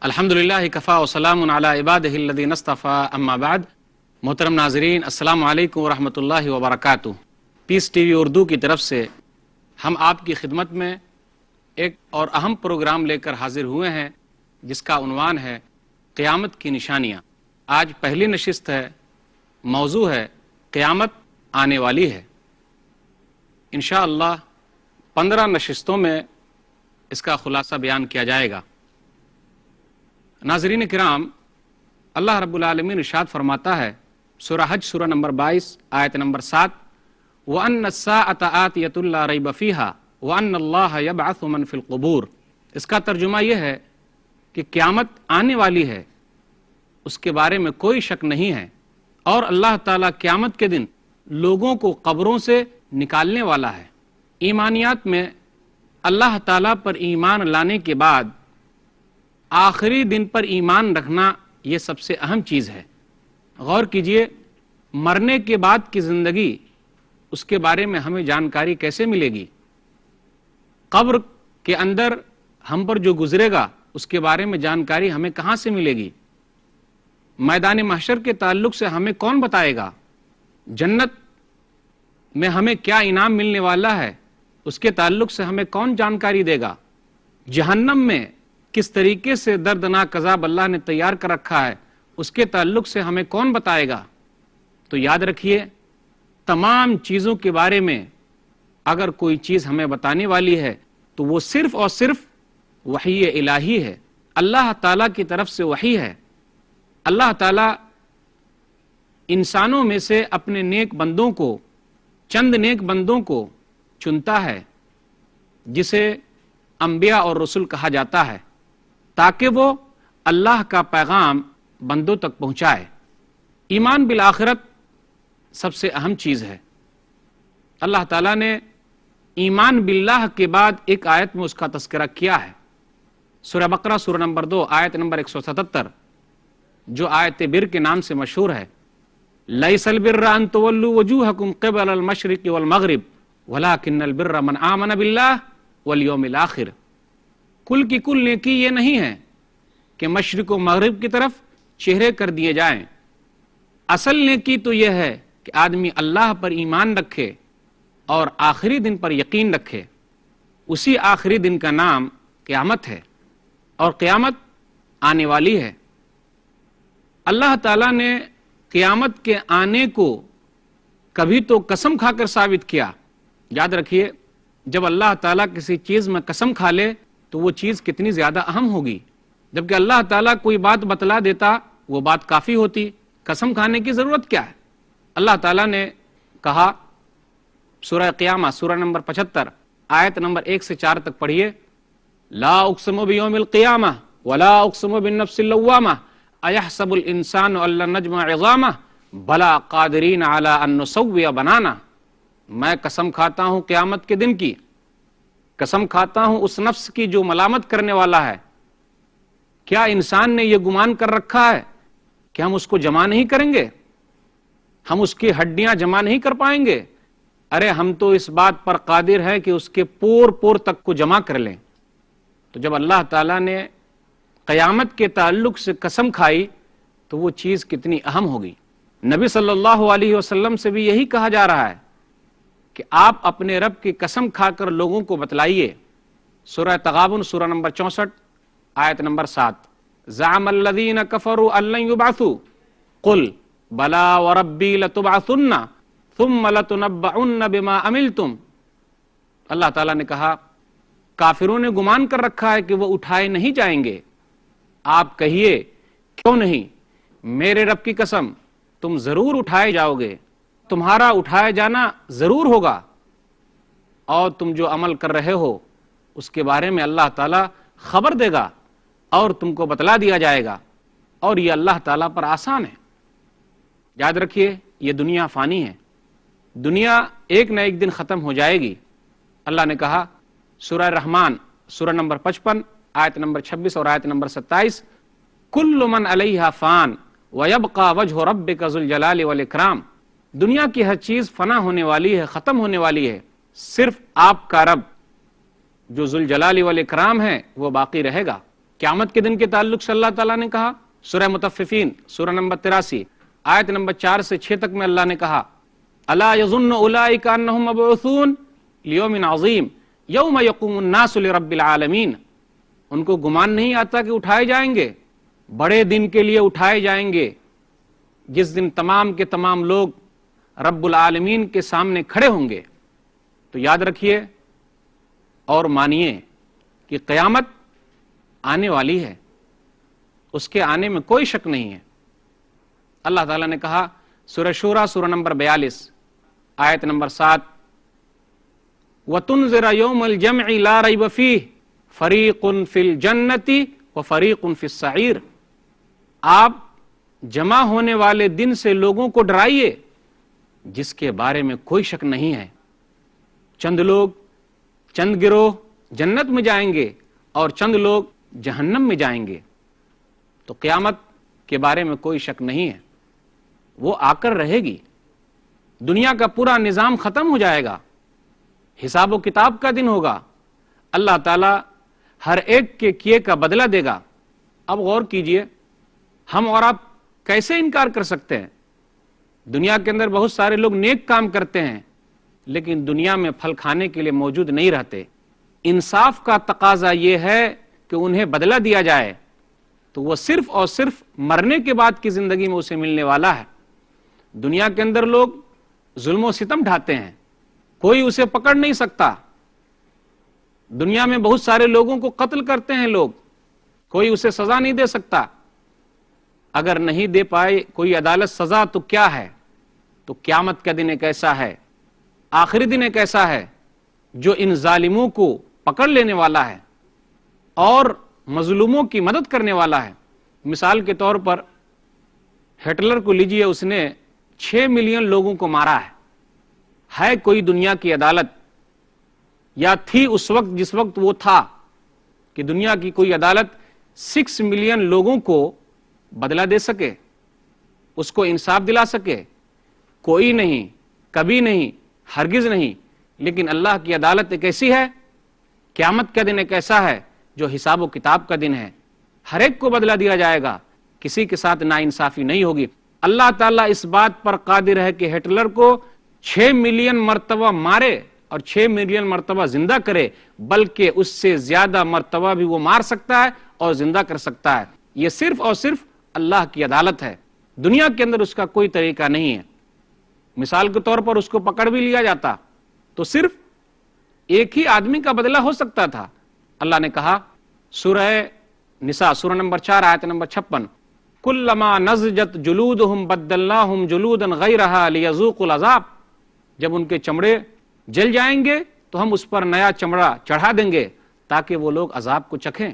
الحمدللہ کفا وسلام علی عبادہ الذین اصطفیٰ اما بعد۔ محترم ناظرین، السلام علیکم ورحمۃ اللہ وبرکاتہ۔ پیس ٹی وی اردو کی طرف سے ہم آپ کی خدمت میں ایک اور اہم پروگرام لے کر حاضر ہوئے ہیں جس کا عنوان ہے قیامت کی نشانیاں۔ آج پہلی نشست ہے، موضوع ہے قیامت آنے والی ہے۔ انشاءاللہ 15 نشستوں میں اس کا خلاصہ بیان کیا جائے گا۔ ناظرین کرام، اللہ رب العالمین ارشاد فرماتا ہے سورہ حج سورہ نمبر 22 آیت نمبر 7، وَأَنَّ السَّاعَةَ آتِيَةٌ لَا رَيْبَ فِيهَا وَأَنَّ اللَّهَ يَبْعَثُ مَن فِي الْقُبُورِ۔ اس کا ترجمہ یہ ہے کہ قیامت آنے والی ہے، اس کے بارے میں کوئی شک نہیں ہے، اور اللہ تعالیٰ قیامت کے دن لوگوں کو قبروں سے نکالنے والا ہے۔ ایمانیات میں اللہ تعالیٰ پر ایمان لانے کے بعد آخری دن پر ایمان رکھنا یہ سب سے اہم چیز ہے۔ غور کیجئے، مرنے کے بعد کی زندگی، اس کے بارے میں ہمیں جانکاری کیسے ملے گی؟ قبر کے اندر ہم پر جو گزرے گا اس کے بارے میں جانکاری ہمیں کہاں سے ملے گی؟ میدان محشر کے تعلق سے ہمیں کون بتائے گا؟ جنت میں ہمیں کیا انعام ملنے والا ہے اس کے تعلق سے ہمیں کون جانکاری دے گا؟ جہنم میں کس طریقے سے دردناک عذاب اللہ نے تیار کر رکھا ہے اس کے تعلق سے ہمیں کون بتائے گا؟ تو یاد رکھیے، تمام چیزوں کے بارے میں اگر کوئی چیز ہمیں بتانے والی ہے تو وہ صرف اور صرف وحی الہی ہے، اللہ تعالیٰ کی طرف سے وحی ہے۔ اللہ تعالیٰ انسانوں میں سے اپنے نیک بندوں کو، چند نیک بندوں کو چنتا ہے جسے انبیاء اور رسول کہا جاتا ہے، تاکہ وہ اللہ کا پیغام بندوں تک پہنچائے۔ ایمان بالآخرت سب سے اہم چیز ہے۔ اللہ تعالیٰ نے ایمان باللہ کے بعد ایک آیت میں اس کا تذکرہ کیا ہے، سورہ بقرہ سورہ نمبر 2 آیت نمبر 177، جو آیت بر کے نام سے مشہور ہے۔ لیس البر ان تولوا وجوہکم قبل المشرق والمغرب ولکن البر من آمن باللہ والیوم الآخر۔ کل کی کل نیکی یہ نہیں ہے کہ مشرق و مغرب کی طرف چہرے کر دیے جائیں، اصل نیکی تو یہ ہے کہ آدمی اللہ پر ایمان رکھے اور آخری دن پر یقین رکھے۔ اسی آخری دن کا نام قیامت ہے، اور قیامت آنے والی ہے۔ اللہ تعالیٰ نے قیامت کے آنے کو کبھی تو قسم کھا کر ثابت کیا۔ یاد رکھیے، جب اللہ تعالیٰ کسی چیز میں قسم کھا لے تو وہ چیز کتنی زیادہ اہم ہوگی۔ جبکہ اللہ تعالیٰ کوئی بات بتلا دیتا وہ بات کافی ہوتی، قسم کھانے کی ضرورت کیا ہے؟ اللہ تعالیٰ نے کہا، سورہ قیامہ سورہ نمبر 75 آیت نمبر 1 سے 4 تک پڑھیے، لا اقسم بیوم القیامہ ولا اقسم بالنفس اللوامہ ایحسب الانسان ان لن نجمع عظامہ بلا قادرین علی ان نسوی بنانہ۔ میں قسم کھاتا ہوں قیامت کے دن کی، قسم کھاتا ہوں اس نفس کی جو ملامت کرنے والا ہے۔ کیا انسان نے یہ گمان کر رکھا ہے کہ ہم اس کو جمع نہیں کریں گے، ہم اس کی ہڈیاں جمع نہیں کر پائیں گے؟ ارے ہم تو اس بات پر قادر ہیں کہ اس کے پور پور تک کو جمع کر لیں۔ تو جب اللہ تعالیٰ نے قیامت کے تعلق سے قسم کھائی تو وہ چیز کتنی اہم ہوگی۔ نبی صلی اللہ علیہ وسلم سے بھی یہی کہا جا رہا ہے کہ آپ اپنے رب کی قسم کھا کر لوگوں کو بتلائیے۔ سورہ تغابن سورہ نمبر 64 آیت نمبر 7، زعم الذین کفروا ان لن یبعثوا قل بلا وربی لتبعثن ثم لتنبعن بما عملتم۔ اللہ تعالیٰ نے کہا، کافروں نے گمان کر رکھا ہے کہ وہ اٹھائے نہیں جائیں گے۔ آپ کہیے، کیوں نہیں؟ میرے رب کی قسم، تم ضرور اٹھائے جاؤ گے، تمہارا اٹھائے جانا ضرور ہوگا، اور تم جو عمل کر رہے ہو اس کے بارے میں اللہ تعالیٰ خبر دے گا اور تم کو بتلا دیا جائے گا، اور یہ اللہ تعالیٰ پر آسان ہے۔ یاد رکھیے، یہ دنیا فانی ہے، دنیا ایک نہ ایک دن ختم ہو جائے گی۔ اللہ نے کہا سورہ رحمان سورہ نمبر 55 آیت نمبر 26 اور آیت نمبر 27، کل من علیہا فان ویبقى وجہ ربک ذو الجلال والاکرام۔ دنیا کی ہر چیز فنا ہونے والی ہے، ختم ہونے والی ہے، صرف آپ کا رب جو ذوالجلال والاکرام ہے وہ باقی رہے گا۔ قیامت کے دن کے تعلق سے اللہ تعالیٰ نے کہا سورہ مطففین سورہ نمبر 83 آیت نمبر 4 سے 6 تک میں اللہ نے کہا الا یظن اولئک انہم مبعوثون لیوم عظیم یوم یقوم الناس لرب العالمین، ان کو گمان نہیں آتا کہ اٹھائے جائیں گے، بڑے دن کے لیے اٹھائے جائیں گے جس دن تمام کے تمام لوگ رب العالمین کے سامنے کھڑے ہوں گے۔ تو یاد رکھیے اور مانیے کہ قیامت آنے والی ہے، اس کے آنے میں کوئی شک نہیں ہے۔ اللہ تعالیٰ نے کہا سورہ شورى سورہ نمبر 42 آیت نمبر 7 وَتُنذِرَ يَوْمَ الْجَمْعِ لَا رَيْبَ فِيهِ فَرِيقٌ فِي الْجَنَّةِ وَفَرِيقٌ فِي السَّعِيرِ، آپ جمع ہونے والے دن سے لوگوں کو ڈرائیے جس کے بارے میں کوئی شک نہیں ہے، چند لوگ چند گروہ جنت میں جائیں گے اور چند لوگ جہنم میں جائیں گے۔ تو قیامت کے بارے میں کوئی شک نہیں ہے، وہ آ کر رہے گی، دنیا کا پورا نظام ختم ہو جائے گا، حساب و کتاب کا دن ہوگا، اللہ تعالی ہر ایک کے کیے کا بدلہ دے گا۔ اب غور کیجئے، ہم اور آپ کیسے انکار کر سکتے ہیں؟ دنیا کے اندر بہت سارے لوگ نیک کام کرتے ہیں لیکن دنیا میں پھل کھانے کے لیے موجود نہیں رہتے۔ انصاف کا تقاضا یہ ہے کہ انہیں بدلہ دیا جائے، تو وہ صرف اور صرف مرنے کے بعد کی زندگی میں اسے ملنے والا ہے۔ دنیا کے اندر لوگ ظلم و ستم ڈھاتے ہیں، کوئی اسے پکڑ نہیں سکتا۔ دنیا میں بہت سارے لوگوں کو قتل کرتے ہیں لوگ، کوئی اسے سزا نہیں دے سکتا۔ اگر نہیں دے پائے کوئی عدالت سزا تو کیا ہے؟ تو قیامت کا دن ایک ایسا ہے، آخری دن ایک ایسا ہے جو ان ظالموں کو پکڑ لینے والا ہے اور مظلوموں کی مدد کرنے والا ہے۔ مثال کے طور پر ہٹلر کو لیجئے، اس نے 6 ملین لوگوں کو مارا ہے کوئی دنیا کی عدالت یا تھی اس وقت جس وقت وہ تھا کہ دنیا کی کوئی عدالت 6 ملین لوگوں کو بدلہ دے سکے، اس کو انصاف دلا سکے؟ کوئی نہیں، کبھی نہیں، ہرگز نہیں۔ لیکن اللہ کی عدالت ایک ایسی ہے، قیامت کا دن ایک ایسا ہے جو حساب و کتاب کا دن ہے، ہر ایک کو بدلہ دیا جائے گا، کسی کے ساتھ ناانصافی نہیں ہوگی۔ اللہ تعالیٰ اس بات پر قادر ہے کہ ہٹلر کو 6 ملین مرتبہ مارے اور 6 ملین مرتبہ زندہ کرے، بلکہ اس سے زیادہ مرتبہ بھی وہ مار سکتا ہے اور زندہ کر سکتا ہے۔ یہ صرف اور صرف اللہ کی عدالت ہے، دنیا کے اندر اس کا کوئی طریقہ نہیں ہے۔ مثال کے طور پر اس کو پکڑ بھی لیا جاتا تو صرف ایک ہی آدمی کا بدلہ ہو سکتا تھا۔ اللہ نے کہا سورہ نساء سورہ نمبر 4 آیت نمبر 56 کلما نضجت جلودہم بدلناہم جلودا غیرہا لیذوقوا العذاب، جب ان کے چمڑے جل جائیں گے تو ہم اس پر نیا چمڑا چڑھا دیں گے تاکہ وہ لوگ عذاب کو چکھیں۔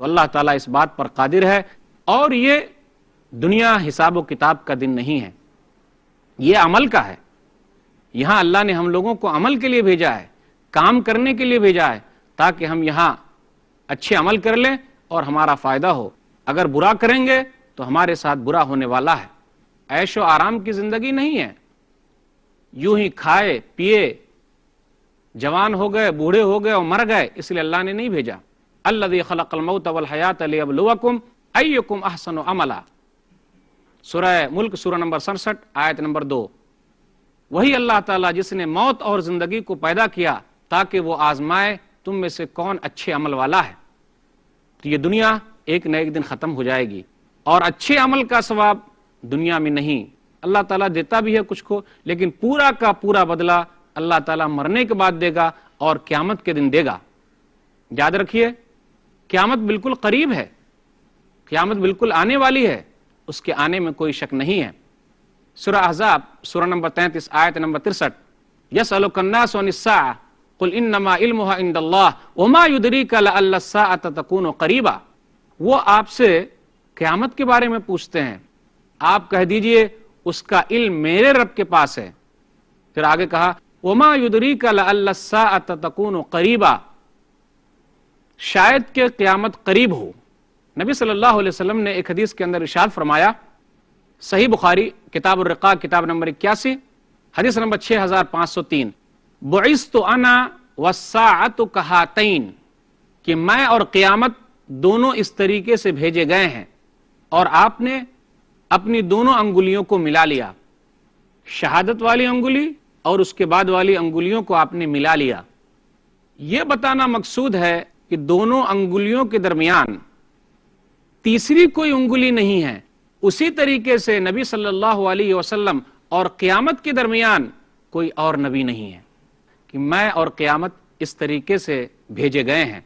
تو اللہ تعالیٰ اس بات پر قادر ہے، اور یہ دنیا حساب و کتاب کا دن نہیں ہے، یہ عمل کا ہے۔ یہاں اللہ نے ہم لوگوں کو عمل کے لیے بھیجا ہے، کام کرنے کے لیے بھیجا ہے، تاکہ ہم یہاں اچھے عمل کر لیں اور ہمارا فائدہ ہو۔ اگر برا کریں گے تو ہمارے ساتھ برا ہونے والا ہے۔ عیش و آرام کی زندگی نہیں ہے، یوں ہی کھائے پیے جوان ہو گئے بوڑھے ہو گئے اور مر گئے، اس لیے اللہ نے نہیں بھیجا۔ الذی خلق الموت والحیات لیبلوکم ایکم احسن عملا، سورہ ملک سورہ نمبر 67 آیت نمبر 2۔ وہی اللہ تعالیٰ جس نے موت اور زندگی کو پیدا کیا تاکہ وہ آزمائے تم میں سے کون اچھے عمل والا ہے۔ تو یہ دنیا ایک نہ ایک دن ختم ہو جائے گی، اور اچھے عمل کا ثواب دنیا میں نہیں، اللہ تعالیٰ دیتا بھی ہے کچھ کو، لیکن پورا کا پورا بدلہ اللہ تعالیٰ مرنے کے بعد دے گا اور قیامت کے دن دے گا۔ یاد رکھیے قیامت بالکل قریب ہے، قیامت بالکل آنے والی ہے، اس کے آنے میں کوئی شک نہیں ہے۔ سورہ احزاب سورہ نمبر 33 آیت نمبر 63 یسألک الناس عن الساعة قل انما علمها عند الله وما يدریک لعل الساعة تکون قریبا، وہ آپ سے قیامت کے بارے میں پوچھتے ہیں، آپ کہہ دیجئے اس کا علم میرے رب کے پاس ہے۔ پھر آگے کہا وما يدریک لعل الساعة تکون قریبا، شاید کہ قیامت قریب ہو۔ نبی صلی اللہ علیہ وسلم نے ایک حدیث کے اندر ارشاد فرمایا، صحیح بخاری کتاب الرقاق کتاب نمبر 81 حدیث نمبر 6503 بعثت انا والساعۃ کہاتین، کہ میں اور قیامت دونوں اس طریقے سے بھیجے گئے ہیں اور آپ نے اپنی دونوں انگلیوں کو ملا لیا، شہادت والی انگلی اور اس کے بعد والی انگلیوں کو آپ نے ملا لیا۔ یہ بتانا مقصود ہے کہ دونوں انگلیوں کے درمیان تیسری کوئی انگلی نہیں ہے۔ اسی طریقے سے نبی صلی اللہ علیہ وسلم اور قیامت کے درمیان کوئی اور نبی نہیں ہے کہ میں اور قیامت اس طریقے سے بھیجے گئے ہیں۔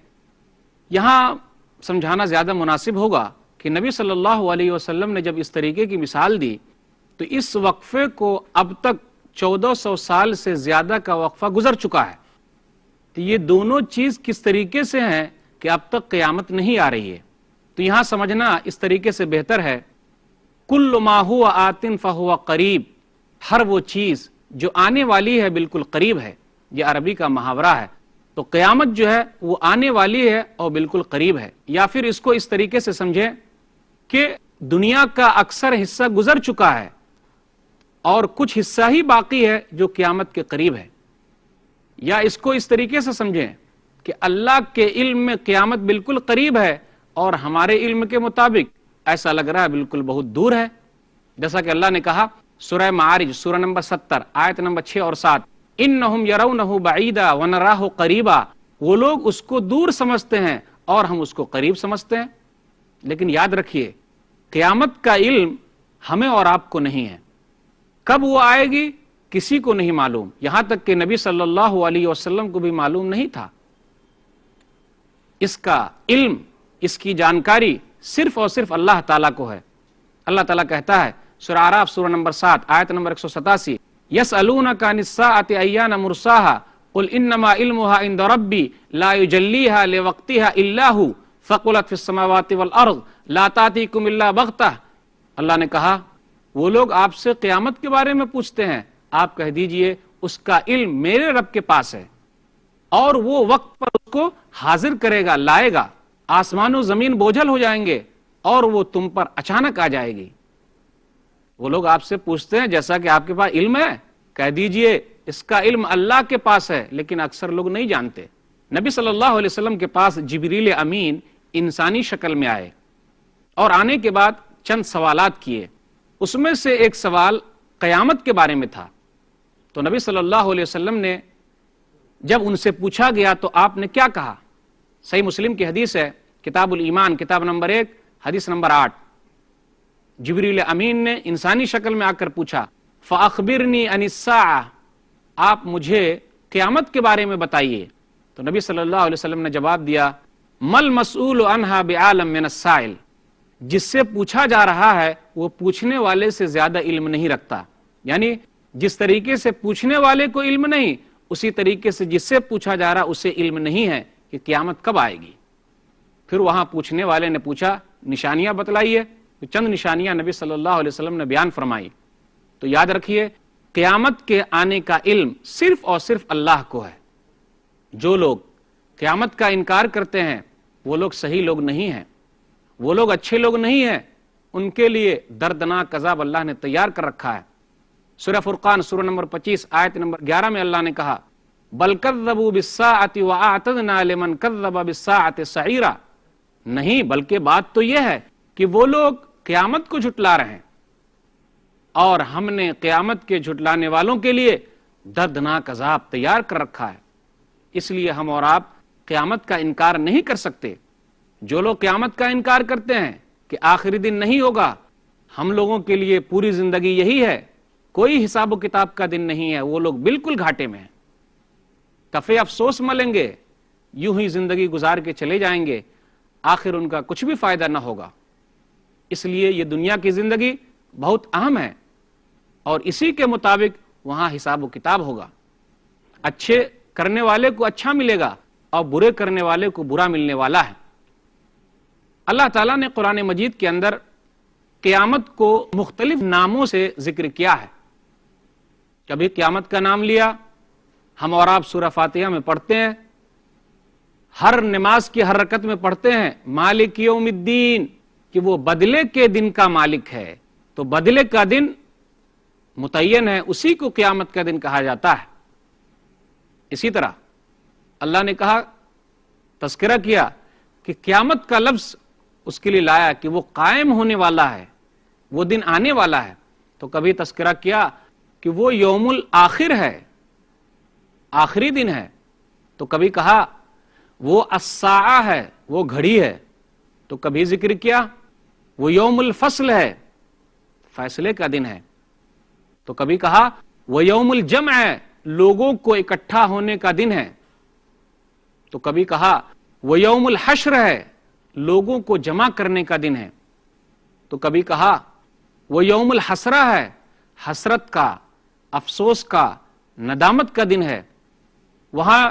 یہاں سمجھانا زیادہ مناسب ہوگا کہ نبی صلی اللہ علیہ وسلم نے جب اس طریقے کی مثال دی تو اس وقفے کو اب تک 1400 سال سے زیادہ کا وقفہ گزر چکا ہے، تو یہ دونوں چیز کس طریقے سے ہیں کہ اب تک قیامت نہیں آ رہی ہے۔ تو یہاں سمجھنا اس طریقے سے بہتر ہے، کل ما ہوا آت فہو قریب، ہر وہ چیز جو آنے والی ہے بالکل قریب ہے۔ یہ عربی کا محاورہ ہے۔ تو قیامت جو ہے وہ آنے والی ہے اور بالکل قریب ہے۔ یا پھر اس کو اس طریقے سے سمجھیں کہ دنیا کا اکثر حصہ گزر چکا ہے اور کچھ حصہ ہی باقی ہے جو قیامت کے قریب ہے۔ یا اس کو اس طریقے سے سمجھیں کہ اللہ کے علم میں قیامت بالکل قریب ہے اور ہمارے علم کے مطابق ایسا لگ رہا ہے بالکل بہت دور ہے، جیسا کہ اللہ نے کہا سورہ معارج سورہ نمبر 70 آیت نمبر 6 اور 7، انہم یرونہ بعیدا ونراہ قریبا، وہ لوگ اس کو دور سمجھتے ہیں اور ہم اس کو قریب سمجھتے ہیں۔ لیکن یاد رکھیے قیامت کا علم ہمیں اور آپ کو نہیں ہے، کب وہ آئے گی کسی کو نہیں معلوم، یہاں تک کہ نبی صلی اللہ علیہ وسلم کو بھی معلوم نہیں تھا۔ اس کا علم، اس کی جانکاری صرف اور صرف اللہ تعالیٰ کو ہے۔ اللہ تعالیٰ کہتا ہے سورہ اعراف سورہ نمبر 7 آیت نمبر 187، یسألونک عن الساعۃ ایان مرساہا قل انما علمها عند ربی لا یجلیہا لوقتہا الا ہو ثقلت فی السماوات والارض لا تأتیکم الا بغتہ۔ اللہ نے کہا وہ لوگ آپ سے قیامت کے بارے میں پوچھتے ہیں، آپ کہہ دیجئے اس کا علم میرے رب کے پاس ہے اور وہ وقت پر اس کو حاضر کرے گا، لائے گا، آسمان و زمین بوجھل ہو جائیں گے اور وہ تم پر اچانک آ جائے گی۔ وہ لوگ آپ سے پوچھتے ہیں جیسا کہ آپ کے پاس علم ہے، کہہ دیجئے اس کا علم اللہ کے پاس ہے، لیکن اکثر لوگ نہیں جانتے۔ نبی صلی اللہ علیہ وسلم کے پاس جبریل امین انسانی شکل میں آئے اور آنے کے بعد چند سوالات کیے، اس میں سے ایک سوال قیامت کے بارے میں تھا۔ تو نبی صلی اللہ علیہ وسلم نے جب ان سے پوچھا گیا تو آپ نے کیا کہا؟ صحیح مسلم کی حدیث ہے، کتاب الایمان کتاب نمبر 1 حدیث نمبر 8، جبریل امین نے انسانی شکل میں آ کر پوچھا فَأَخْبِرْنِي عَنِ السَّاعَةِ، آپ مجھے قیامت کے بارے میں بتائیے۔ تو نبی صلی اللہ علیہ وسلم نے جواب دیا مَا الْمَسْئُولُ عَنْهَا بِعَالَمٍ مِّنَ السَّائِلِ، جس سے پوچھا جا رہا ہے وہ پوچھنے والے سے زیادہ علم نہیں رکھتا، یعنی جس طریقے سے پوچھنے والے کو علم نہیں، اسی طریقے سے جس سے پوچھا جا رہا اسے علم نہیں ہے کہ قیامت کب آئے گی۔ پھر وہاں پوچھنے والے نے پوچھا نشانیاں بتلائیے، تو چند نشانیاں نبی صلی اللہ علیہ وسلم نے بیان فرمائی۔ تو یاد رکھیے قیامت کے آنے کا علم صرف اور صرف اللہ کو ہے۔ جو لوگ قیامت کا انکار کرتے ہیں وہ لوگ صحیح لوگ نہیں ہیں، وہ لوگ اچھے لوگ نہیں ہیں، ان کے لیے دردناک عذاب اللہ نے تیار کر رکھا ہے۔ سورہ فرقان سورہ نمبر 25 آیت نمبر 11 میں اللہ نے کہا بل کذبوا بالساعۃ واعتدنا لمن کذب بالساعۃ سعیرا، نہیں بلکہ بات تو یہ ہے کہ وہ لوگ قیامت کو جھٹلا رہے ہیں اور ہم نے قیامت کے جھٹلانے والوں کے لیے دردناک عذاب تیار کر رکھا ہے۔ اس لیے ہم اور آپ قیامت کا انکار نہیں کر سکتے۔ جو لوگ قیامت کا انکار کرتے ہیں کہ آخری دن نہیں ہوگا، ہم لوگوں کے لیے پوری زندگی یہی ہے، کوئی حساب و کتاب کا دن نہیں ہے، وہ لوگ بالکل گھاٹے میں ہیں، تفے افسوس ملیں گے، یوں ہی زندگی گزار کے چلے جائیں گے، آخر ان کا کچھ بھی فائدہ نہ ہوگا۔ اس لیے یہ دنیا کی زندگی بہت اہم ہے اور اسی کے مطابق وہاں حساب و کتاب ہوگا۔ اچھے کرنے والے کو اچھا ملے گا اور برے کرنے والے کو برا ملنے والا ہے۔ اللہ تعالیٰ نے قرآن مجید کے اندر قیامت کو مختلف ناموں سے ذکر کیا ہے۔ کبھی قیامت کا نام لیا، ہم اور آپ سورہ فاتحہ میں پڑھتے ہیں، ہر نماز کی ہر رکعت میں پڑھتے ہیں مالک یوم الدین، کہ وہ بدلے کے دن کا مالک ہے۔ تو بدلے کا دن متعین ہے، اسی کو قیامت کا دن کہا جاتا ہے۔ اسی طرح اللہ نے کہا، تذکرہ کیا کہ قیامت کا لفظ اس کے لیے لایا کہ وہ قائم ہونے والا ہے، وہ دن آنے والا ہے، تو کبھی تذکرہ کیا کہ وہ یوم الآخر ہے، آخری دن ہے، تو کبھی کہا وہ الساعہ ہے، وہ گھڑی ہے، تو کبھی ذکر کیا وہ یوم الفصل ہے، فیصلے کا دن ہے، تو کبھی کہا وہ یوم الجمع ہے، لوگوں کو اکٹھا ہونے کا دن ہے، تو کبھی کہا وہ یوم الحشر ہے، لوگوں کو جمع کرنے کا دن ہے، تو کبھی کہا وہ یوم الحسرہ ہے، حسرت کا، افسوس کا، ندامت کا دن ہے، وہاں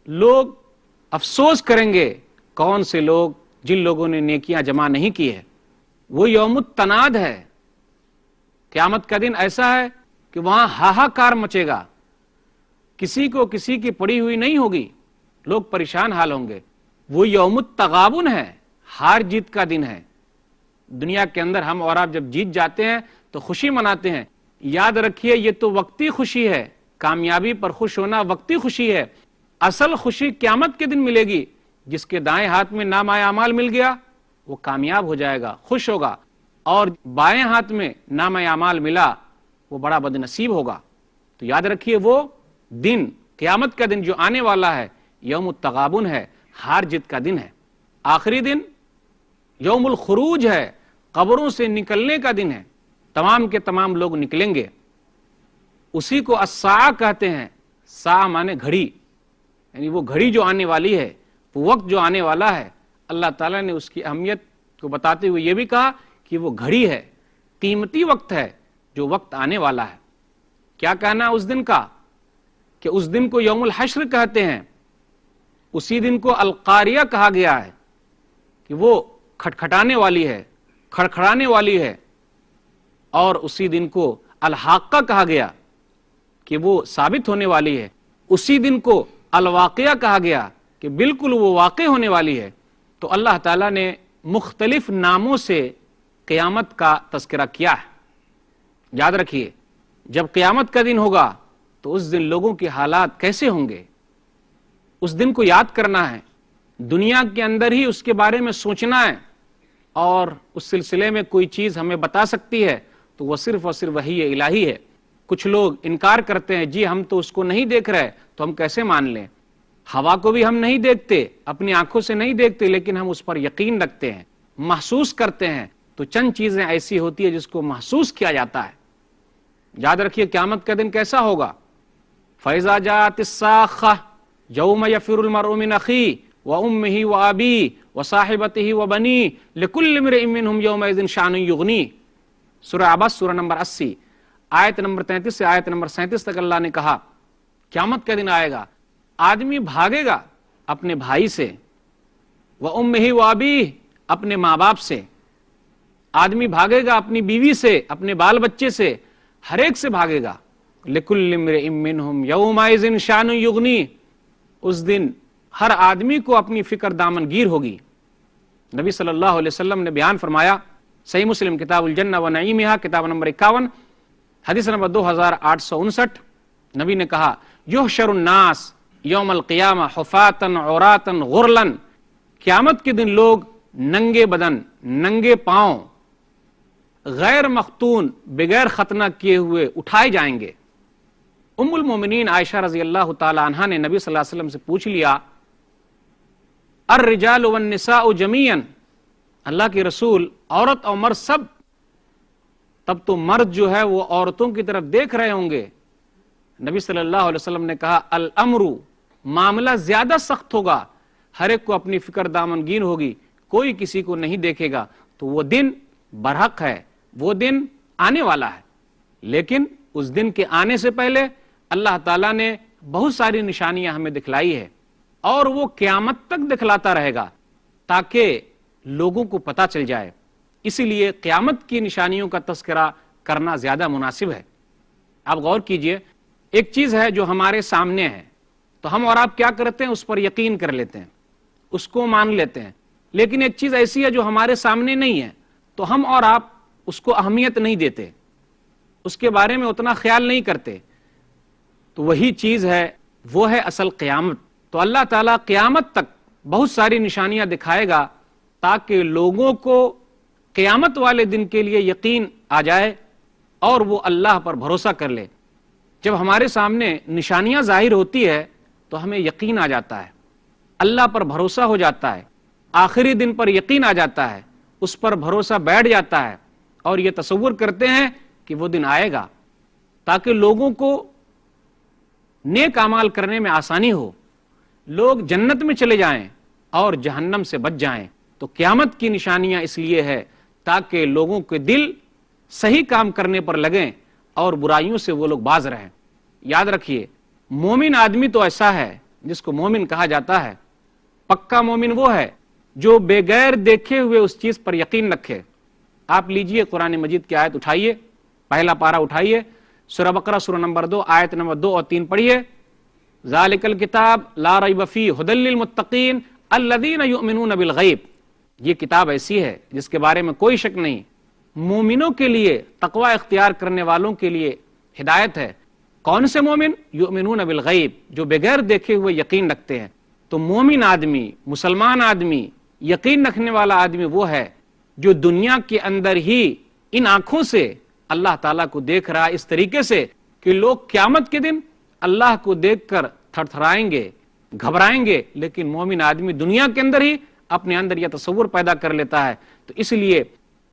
لوگ افسوس کریں گے، کون سے لوگ؟ جن لوگوں نے نیکیاں جمع نہیں کی ہے۔ وہ یوم التناد ہے، قیامت کا دن ایسا ہے کہ وہاں ہاہاکار مچے گا، کسی کو کسی کی پڑی ہوئی نہیں ہوگی، لوگ پریشان حال ہوں گے۔ وہ یوم التغابن ہے، ہار جیت کا دن ہے۔ دنیا کے اندر ہم اور آپ جب جیت جاتے ہیں تو خوشی مناتے ہیں، یاد رکھیے یہ تو وقتی خوشی ہے، کامیابی پر خوش ہونا وقتی خوشی ہے، اصل خوشی قیامت کے دن ملے گی۔ جس کے دائیں ہاتھ میں نامہ اعمال مل گیا وہ کامیاب ہو جائے گا، خوش ہوگا، اور بائیں ہاتھ میں نامہ اعمال ملا وہ بڑا بد نصیب ہوگا۔ تو یاد رکھیے وہ دن، قیامت کا دن جو آنے والا ہے، یوم التغابن ہے، ہار جیت کا دن ہے۔ آخری دن یوم الخروج ہے، قبروں سے نکلنے کا دن ہے، تمام کے تمام لوگ نکلیں گے، اسی کو الساعہ کہتے ہیں۔ ساعہ مانے گھڑی، یعنی وہ گھڑی جو آنے والی ہے، وہ وقت جو آنے والا ہے، اللہ تعالیٰ نے اس کی اہمیت کو بتاتے ہوئے یہ بھی کہا کہ وہ گھڑی ہے، قیمتی وقت ہے جو وقت آنے والا ہے۔ کیا کہنا اس دن کا؟ کہ اس دن کو یوم الحشر کہتے ہیں، اسی دن کو القاریہ کہا گیا ہے کہ وہ کھٹکھٹانے والی ہے، کھڑکھڑانے والی ہے، اور اسی دن کو الحاقہ کہا گیا کہ وہ ثابت ہونے والی ہے، اسی دن کو الواقعہ کہا گیا کہ بالکل وہ واقع ہونے والی ہے۔ تو اللہ تعالیٰ نے مختلف ناموں سے قیامت کا تذکرہ کیا ہے۔ یاد رکھیے جب قیامت کا دن ہوگا تو اس دن لوگوں کے حالات کیسے ہوں گے، اس دن کو یاد کرنا ہے، دنیا کے اندر ہی اس کے بارے میں سوچنا ہے، اور اس سلسلے میں کوئی چیز ہمیں بتا سکتی ہے تو وہ صرف اور صرف وحی الہی ہے۔ کچھ لوگ انکار کرتے ہیں، جی ہم تو اس کو نہیں دیکھ رہے تو ہم کیسے مان لیں؟ ہوا کو بھی ہم نہیں دیکھتے، اپنی آنکھوں سے نہیں دیکھتے، لیکن ہم اس پر یقین رکھتے ہیں، محسوس کرتے ہیں۔ تو چند چیزیں ایسی ہوتی ہے جس کو محسوس کیا جاتا ہے۔ یاد رکھیے قیامت کا دن کیسا ہوگا۔ فَإِذَا جَاءَتِ الصَّاخَّةُ يَوْمَ يَفِرُّ الْمَرْءُ مِنْ أَخِيهِ وَأُمِّهِ وَأَبِيهِ وَصَاحِبَتِهِ وَبَنِيهِ لِكُلِّ امْرِئٍ مِّنْهُمْ يَوْمَئِذٍ شَأْنٌ يُغْنِيهِ۔ سورہ عبس سورہ نمبر 80 آیت نمبر 33 سے آیت نمبر 37 تک اللہ نے کہا قیامت کا دن آئے گا، آدمی بھاگے گا اپنے بھائی سے، وَأُمِّهِ وَأَبِيهِ اپنے ماں باپ سے، آدمی بھاگے گا اپنی بیوی سے، اپنے بال بچے سے، ہر ایک سے بھاگے گا۔ لِكُلِّ امْرِئٍ مِّنْهُمْ يَوْمَئِذٍ شَأْنٌ يُغْنِيهِ اس دن ہر آدمی کو اپنی فکر دامن گیر ہوگی۔ نبی صلی اللہ علیہ وسلم نے بیان فرمایا، صحیح مسلم کتاب الجنہ و نعیمہا کتاب نمبر 51 حدیث نمبر 2859، نبی نے کہا یحشر الناس یوم القیامہ حفاۃ عراۃ غرلا، قیامت کے دن لوگ ننگے بدن، ننگے پاؤں، غیر مختون، بغیر ختنہ کیے ہوئے اٹھائے جائیں گے۔ ام المومنین عائشہ رضی اللہ تعالی عنہا نے نبی صلی اللہ علیہ وسلم سے پوچھ لیا الرجال والنساء جمیعا، اللہ کے رسول عورت اور مرد سب؟ تب تو مرد جو ہے وہ عورتوں کی طرف دیکھ رہے ہوں گے۔ نبی صلی اللہ علیہ وسلم نے کہا الامر، معاملہ زیادہ سخت ہوگا، ہر ایک کو اپنی فکر دامن گیر ہوگی، کوئی کسی کو نہیں دیکھے گا۔ تو وہ دن برحق ہے، وہ دن آنے والا ہے، لیکن اس دن کے آنے سے پہلے اللہ تعالیٰ نے بہت ساری نشانیاں ہمیں دکھلائی ہے، اور وہ قیامت تک دکھلاتا رہے گا تاکہ لوگوں کو پتہ چل جائے۔ اسی لیے قیامت کی نشانیوں کا تذکرہ کرنا زیادہ مناسب ہے۔ آپ غور کیجئے، ایک چیز ہے جو ہمارے سامنے ہے تو ہم اور آپ کیا کرتے ہیں؟ اس پر یقین کر لیتے ہیں، اس کو مان لیتے ہیں۔ لیکن ایک چیز ایسی ہے جو ہمارے سامنے نہیں ہے تو ہم اور آپ اس کو اہمیت نہیں دیتے، اس کے بارے میں اتنا خیال نہیں کرتے۔ تو وہی چیز ہے، وہ ہے اصل قیامت۔ تو اللہ تعالیٰ قیامت تک بہت ساری نشانیاں دکھائے گا تاکہ لوگوں کو قیامت والے دن کے لیے یقین آ جائے اور وہ اللہ پر بھروسہ کر لے۔ جب ہمارے سامنے نشانیاں ظاہر ہوتی ہے تو ہمیں یقین آ جاتا ہے، اللہ پر بھروسہ ہو جاتا ہے، آخری دن پر یقین آ جاتا ہے، اس پر بھروسہ بیٹھ جاتا ہے، اور یہ تصور کرتے ہیں کہ وہ دن آئے گا تاکہ لوگوں کو نیک اعمال کرنے میں آسانی ہو، لوگ جنت میں چلے جائیں اور جہنم سے بچ جائیں۔ تو قیامت کی نشانیاں اس لیے ہے تاکہ لوگوں کے دل صحیح کام کرنے پر لگیں اور برائیوں سے وہ لوگ باز رہیں۔ یاد رکھیے، مومن آدمی تو ایسا ہے جس کو مومن کہا جاتا ہے۔ پکا مومن وہ ہے جو بغیر دیکھے ہوئے اس چیز پر یقین رکھے۔ آپ لیجئے قرآن مجید کی آیت اٹھائیے، پہلا پارہ اٹھائیے، سورہ بقرہ سورہ نمبر 2 آیت نمبر 2 اور 3 پڑھیے۔ ذالک الکتاب لا ریب فیہ ھدی للمتقین الذین یؤمنون بالغیب۔ یہ کتاب ایسی ہے جس کے بارے میں کوئی شک نہیں، مومنوں کے لیے، تقوی اختیار کرنے والوں کے لیے ہدایت ہے۔ کون سے مومن؟ یؤمنون بالغیب، جو بغیر دیکھے ہوئے یقین رکھتے ہیں۔ تو مومن آدمی، مسلمان آدمی، یقین رکھنے والا آدمی وہ ہے جو دنیا کے اندر ہی ان آنکھوں سے اللہ تعالیٰ کو دیکھ رہا ہے، اس طریقے سے کہ لوگ قیامت کے دن اللہ کو دیکھ کر تھر تھرائیں گے، گھبرائیں گے، لیکن مومن آدمی دنیا کے اندر ہی اپنے اندر یہ تصور پیدا کر لیتا ہے۔ تو اس لیے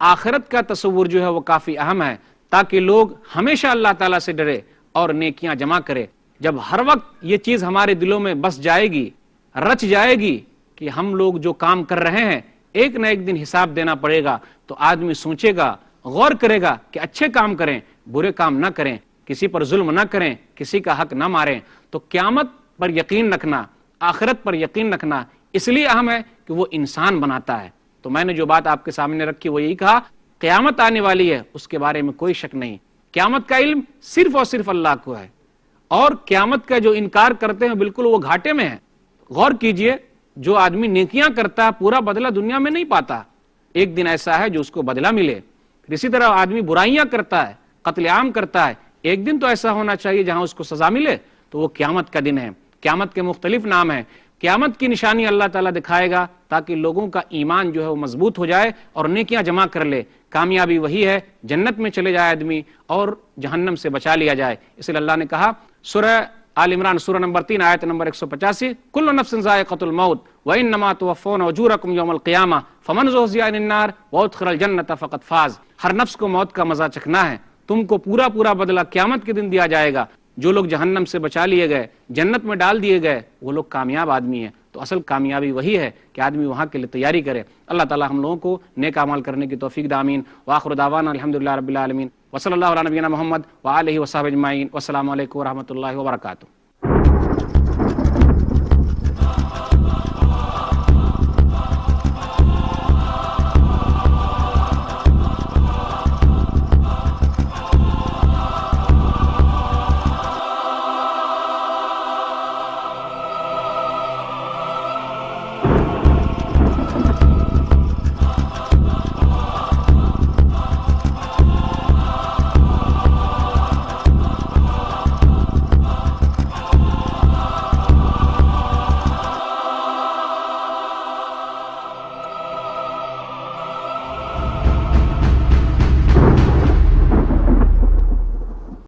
آخرت کا تصور جو ہے وہ کافی اہم ہے، تاکہ لوگ ہمیشہ اللہ تعالیٰ سے ڈرے اور نیکیاں جمع کرے۔ جب ہر وقت یہ چیز ہمارے دلوں میں بس جائے گی، رچ جائے گی کہ ہم لوگ جو کام کر رہے ہیں ایک نہ ایک دن حساب دینا پڑے گا، تو آدمی سوچے گا، غور کرے گا کہ اچھے کام کریں، برے کام نہ کریں، کسی پر ظلم نہ کریں، کسی کا حق نہ ماریں۔ تو قیامت پر یقین رکھنا، آخرت پر یقین رکھنا اس لیے اہم ہے کہ وہ انسان بناتا ہے۔ تو میں نے جو بات آپ کے سامنے رکھی وہ یہی کہا، قیامت آنے والی ہے، اس کے بارے میں کوئی شک نہیں، قیامت کا علم صرف اور صرف اللہ کو ہے، اور قیامت کا جو انکار کرتے ہیں بالکل وہ گھاٹے میں ہے۔ غور کیجئے، جو آدمی نیکیاں کرتا ہے پورا بدلہ دنیا میں نہیں پاتا، ایک دن ایسا ہے جو اس کو بدلہ ملے۔ اسی طرح آدمی برائیاں کرتا ہے، قتل عام کرتا ہے، ایک دن تو ایسا ہونا چاہیے جہاں اس کو سزا ملے، تو وہ قیامت کا دن ہے۔ قیامت کے مختلف نام ہیں، قیامت کی نشانی اللہ تعالیٰ دکھائے گا تاکہ لوگوں کا ایمان جو ہے وہ مضبوط ہو جائے اور نیکیاں جمع کر لے۔ کامیابی وہی ہے، جنت میں چلے جائے آدمی اور جہنم سے بچا لیا جائے۔ اس لیے اللہ نے کہا سورہ آل عمران سورہ نمبر 3 آیت نمبر 185، کل نفس ذائقۃ الموت وانما توفون اجورکم یوم القیامہ فمن زحزح عن النار وادخل الجنۃ فقد فاز۔ ہر نفس کو موت کا مزہ چکھنا ہے، تم کو پورا پورا بدلہ قیامت کے دن دیا جائے گا۔ جو لوگ جہنم سے بچا لیے گئے، جنت میں ڈال دیے گئے، وہ لوگ کامیاب آدمی ہیں۔ تو اصل کامیابی وہی ہے کہ آدمی وہاں کے لیے تیاری کرے۔ اللہ تعالی ہم لوگوں کو نیک اعمال کرنے کی توفیق دے، آمین۔ وآخر دعوانا الحمدللہ رب العالمین، وصلی اللہ علی نبینا محمد وآلہ وصحبہ اجمعین، والسلام علیکم ورحمۃ اللہ وبرکاتہ۔